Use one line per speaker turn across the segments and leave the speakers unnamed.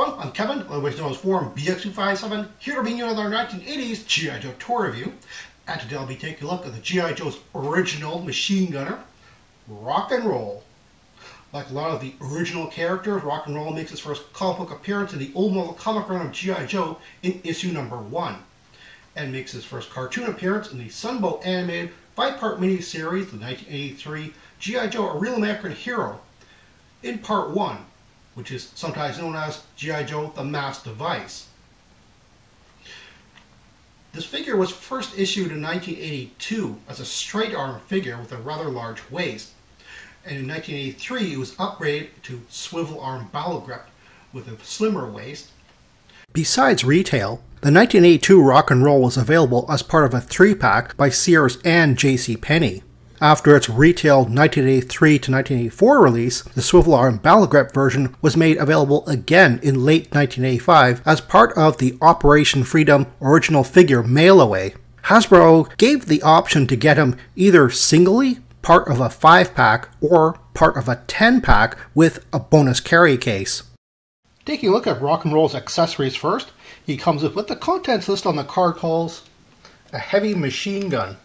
everyone, I'm Kevin, otherwise known as Forum BX257, here to bring you another 1980s G.I. Joe tour review. And today I'll be taking a look at the G.I. Joe's original machine gunner, Rock and Roll. Like a lot of the original characters, Rock and Roll makes his first comic book appearance in the old model comic run of G.I. Joe in issue number 1, and makes his first cartoon appearance in the Sunbow animated 5-part miniseries, the 1983 G.I. Joe, A Real American Hero, in part 1, which is sometimes known as G.I. Joe, The Masked Device. This figure was first issued in 1982 as a straight-arm figure with a rather large waist, and in 1983 it was upgraded to swivel-arm battle grip with a slimmer waist. Besides retail, the 1982 Rock and Roll was available as part of a 3-pack by Sears and JCPenney. After its retail 1983 to 1984 release, the swivel-arm battle grip version was made available again in late 1985 as part of the Operation Freedom original figure mail-away. Hasbro gave the option to get him either singly, part of a 5-pack, or part of a 10-pack with a bonus carry case. Taking a look at Rock and Roll's accessories first, he comes with the contents list on the card calls a heavy machine gun,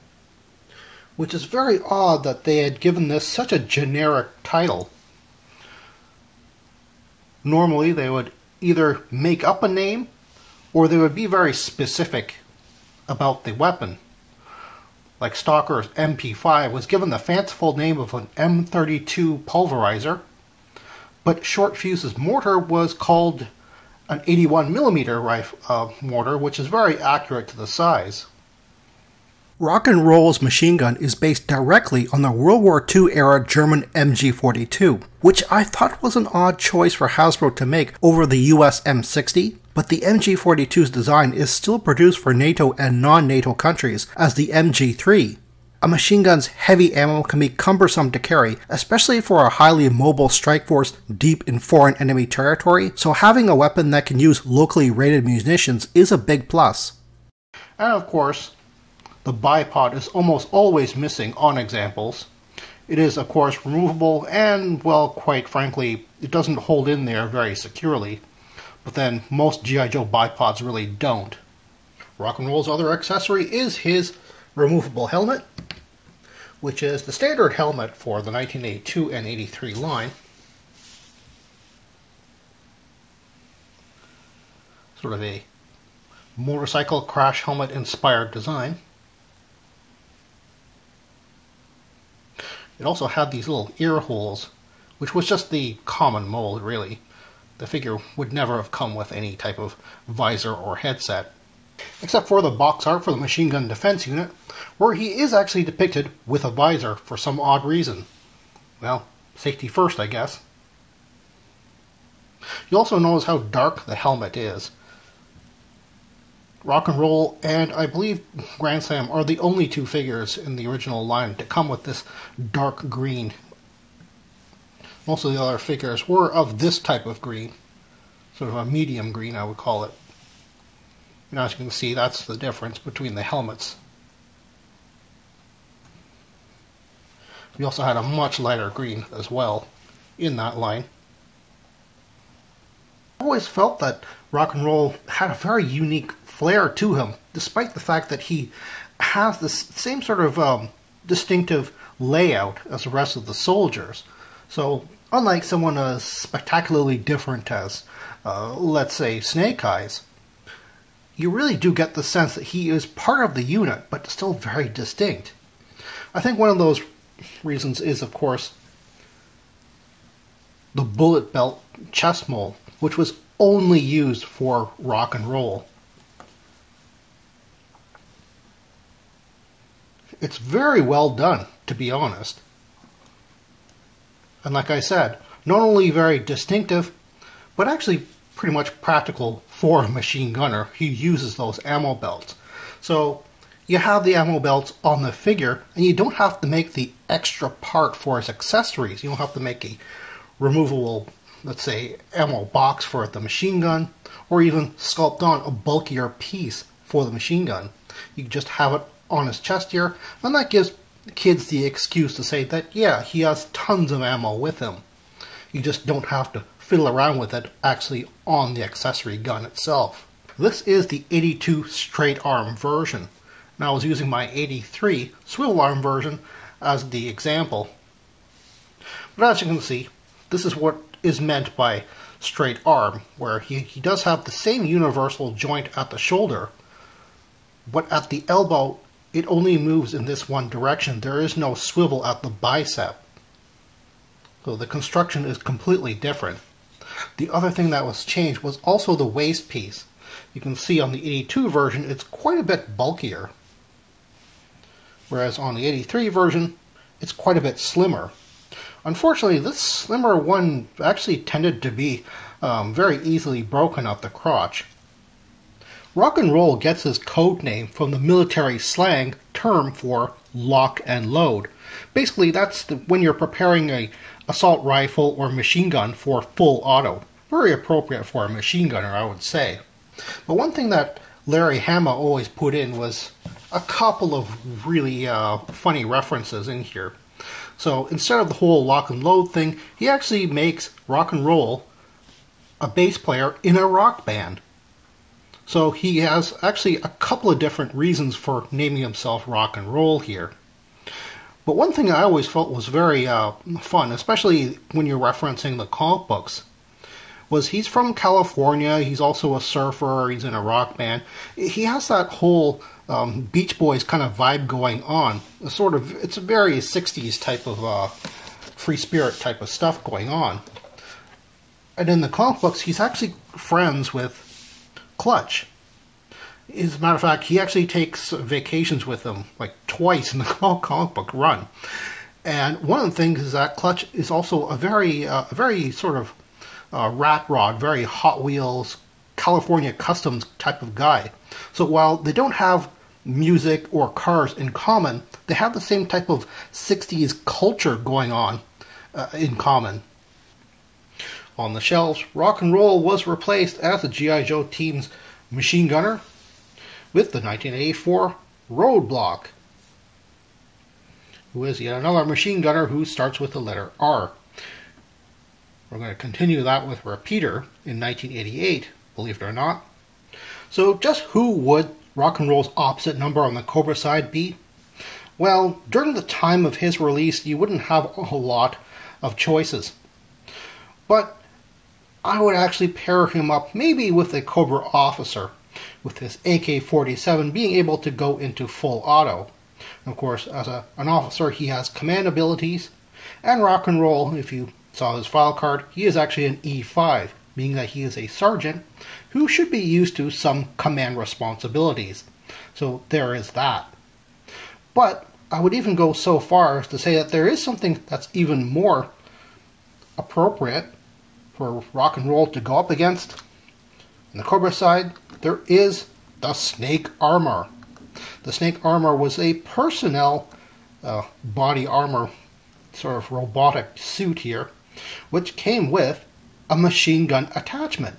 which is very odd that they had given this such a generic title. Normally they would either make up a name or they would be very specific about the weapon. Like Stalker's MP5 was given the fanciful name of an M32 pulverizer, but Short Fuse's mortar was called an 81mm mortar, which is very accurate to the size. Rock and Roll's machine gun is based directly on the World War II era German MG42, which I thought was an odd choice for Hasbro to make over the US M60, but the MG42's design is still produced for NATO and non-NATO countries as the MG3. A machine gun's heavy ammo can be cumbersome to carry, especially for a highly mobile strike force deep in foreign enemy territory, so having a weapon that can use locally rated munitions is a big plus. And of course, the bipod is almost always missing on examples. It is, of course, removable and, well, quite frankly, it doesn't hold in there very securely. But then most G.I. Joe bipods really don't. Rock and Roll's other accessory is his removable helmet, which is the standard helmet for the 1982 and 83 line. Sort of a motorcycle crash helmet inspired design. It also had these little ear holes, which was just the common mold, really. The figure would never have come with any type of visor or headset, except for the box art for the Machine Gun Defense Unit, where he is actually depicted with a visor for some odd reason. Well, safety first, I guess. You also notice how dark the helmet is. Rock and Roll and I believe Grand Slam are the only two figures in the original line to come with this dark green. Most of the other figures were of this type of green, sort of a medium green I would call it. And as you can see, that's the difference between the helmets. We also had a much lighter green as well in that line. I always felt that Rock and Roll had a very unique flair to him, despite the fact that he has the same sort of distinctive layout as the rest of the soldiers. So, unlike someone as spectacularly different as, let's say, Snake Eyes, you really do get the sense that he is part of the unit, but still very distinct. I think one of those reasons is, of course, the bullet belt chest mold, which was only used for Rock and Roll. It's very well done, to be honest. And like I said, not only very distinctive, but actually pretty much practical for a machine gunner. He uses those ammo belts. So you have the ammo belts on the figure, and you don't have to make the extra part for his accessories. You don't have to make a removable, let's say, ammo box for the machine gun, or even sculpt on a bulkier piece for the machine gun. You can just have it on his chest here, and that gives kids the excuse to say that, yeah, he has tons of ammo with him. You just don't have to fiddle around with it actually on the accessory gun itself. This is the 82 straight arm version. Now I was using my 83 swivel arm version as the example. But as you can see, this is what is meant by straight arm, where he does have the same universal joint at the shoulder, but at the elbow it only moves in this one direction. There is no swivel at the bicep. So the construction is completely different. The other thing that was changed was also the waist piece. You can see on the 82 version it's quite a bit bulkier, whereas on the 83 version it's quite a bit slimmer. Unfortunately, this slimmer one actually tended to be very easily broken at the crotch. Rock and roll gets its code name from the military slang term for lock and load. Basically, that's when you're preparing a assault rifle or machine gun for full auto. Very appropriate for a machine gunner, I would say. But one thing that Larry Hama always put in was a couple of really funny references in here. So instead of the whole lock and load thing, he actually makes rock and roll a bass player in a rock band. So he has actually a couple of different reasons for naming himself rock and roll here. But one thing I always felt was very fun, especially when you're referencing the comic books, was he's from California, he's also a surfer, he's in a rock band. He has that whole Beach Boys kind of vibe going on. It's a very 60s type of free spirit type of stuff going on. And in the comic books, he's actually friends with Clutch. As a matter of fact, he actually takes vacations with them like twice in the comic book run. And one of the things is that Clutch is also a very sort of rat rod, very Hot Wheels, California customs type of guy. So while they don't have music or cars in common, they have the same type of 60s culture going on in common. On the shelves, rock and roll was replaced as the G.I. Joe team's machine gunner with the 1984 Roadblock, who is yet another machine gunner who starts with the letter R. We're going to continue that with Repeater in 1988, believe it or not. So just who would rock and roll's opposite number on the Cobra side be? Well, during the time of his release, you wouldn't have a whole lot of choices. But I would actually pair him up maybe with a Cobra officer, with his AK-47 being able to go into full auto. Of course, as an officer, he has command abilities, and rock and roll, if you saw his file card, he is actually an E5, meaning that he is a sergeant who should be used to some command responsibilities. So there is that. But I would even go so far as to say that there is something that's even more appropriate for rock and roll to go up against. On the Cobra side, there is the Snake Armor. The Snake Armor was a personnel body armor, sort of robotic suit here, which came with a machine gun attachment.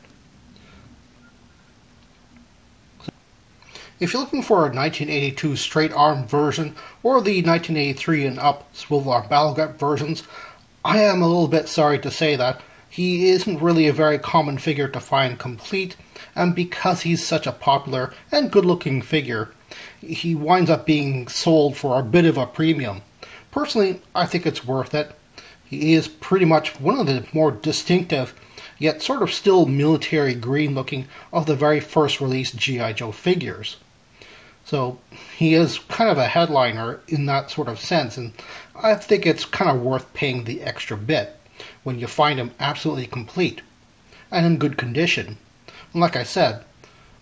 If you're looking for a 1982 straight arm version or the 1983 and up swivel arm battle gun versions, I am a little bit sorry to say that he isn't really a very common figure to find complete, and because he's such a popular and good-looking figure, he winds up being sold for a bit of a premium. Personally, I think it's worth it. He is pretty much one of the more distinctive, yet sort of still military green looking, of the very first released G.I. Joe figures. So he is kind of a headliner in that sort of sense, and I think it's kind of worth paying the extra bit when you find him absolutely complete and in good condition. And like I said,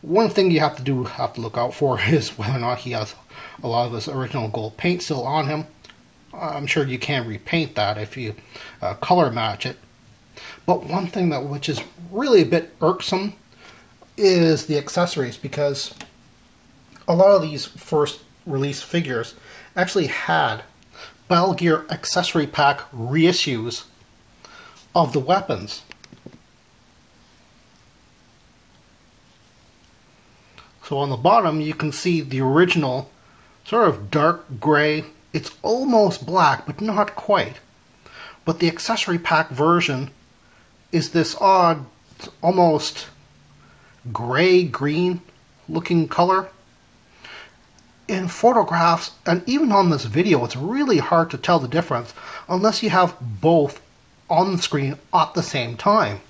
one thing you have to look out for is whether or not he has a lot of his original gold paint still on him. I'm sure you can repaint that if you color match it. But one thing which is really a bit irksome is the accessories, because a lot of these first release figures actually had Battle Gear accessory pack reissues of the weapons. So on the bottom you can see the original sort of dark gray. It's almost black, but not quite. But the accessory pack version is this odd, almost gray-green looking color. In photographs, and even on this video, it's really hard to tell the difference unless you have both on the screen at the same time.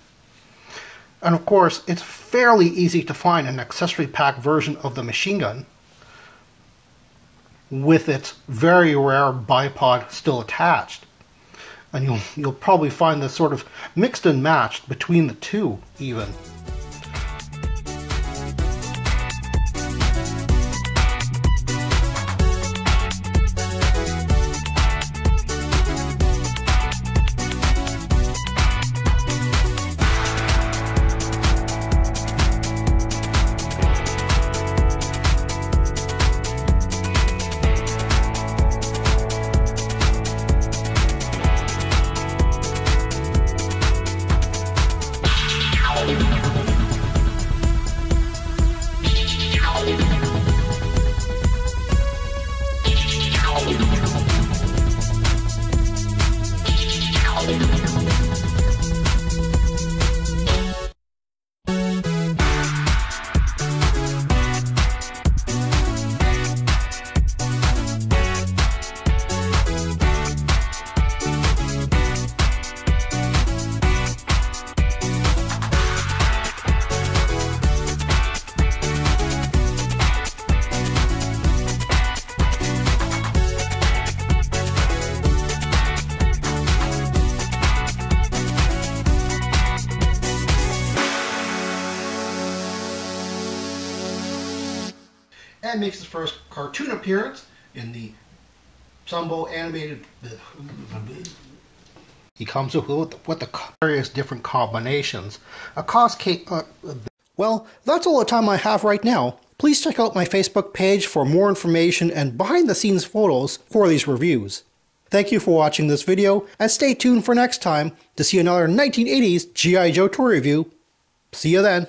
And of course, it's fairly easy to find an accessory pack version of the machine gun with its very rare bipod still attached. And you'll probably find this sort of mixed and matched between the two even. And makes his first cartoon appearance in the Sambo animated. He comes with the various different combinations. Well, that's all the time I have right now. Please check out my Facebook page for more information and behind the scenes photos for these reviews. Thank you for watching this video, and stay tuned for next time to see another 1980s G.I. Joe toy review. See you then.